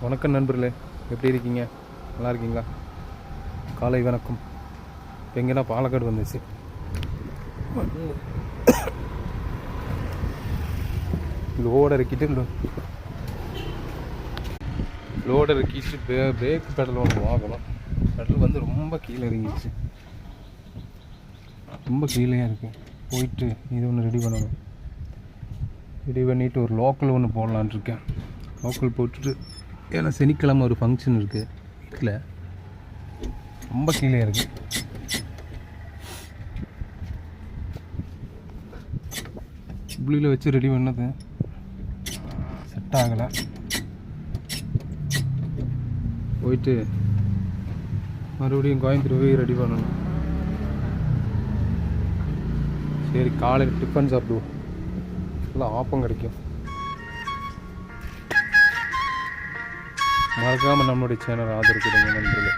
வணக்கம் நண்பர்களே, எப்படி இருக்கீங்க? நல்லா இருக்கீங்களா? காலை வணக்கம். இப்போ எங்கன்னா பாலக்காடு வந்துச்சு. லோடை இறக்கிட்டு பிரேக் பெடல் ஒன்று வாங்கணும். பெடல் வந்து ரொம்ப கீழே இறங்கிடுச்சு, ரொம்ப கீழேயாக இருக்குது. போயிட்டு இது ஒன்று ரெடி பண்ணணும். ரெடி பண்ணிவிட்டு ஒரு லோக்கல் ஒன்று போடலான் இருக்கேன். லோக்கல் போட்டுட்டு, ஏன்னா சனிக்கிழமை ஒரு ஃபங்க்ஷன் இருக்குது வீட்டில், ரொம்ப கீழே இருக்குது. புள்ளியில் வச்சு ரெடி பண்ணது செட் ஆகலை. போயிட்டு மறுபடியும் கோயம்புத்தூர் போய் ரெடி பண்ணணும். சரி, காலையில் டிஃபன் சாப்பிடுவோம். நல்லா ஆப்பம் கிடைக்கும். மறக்காமல் நம்மளுடைய சேனல் ஆதரவு கொடுங்க நண்பர்களே.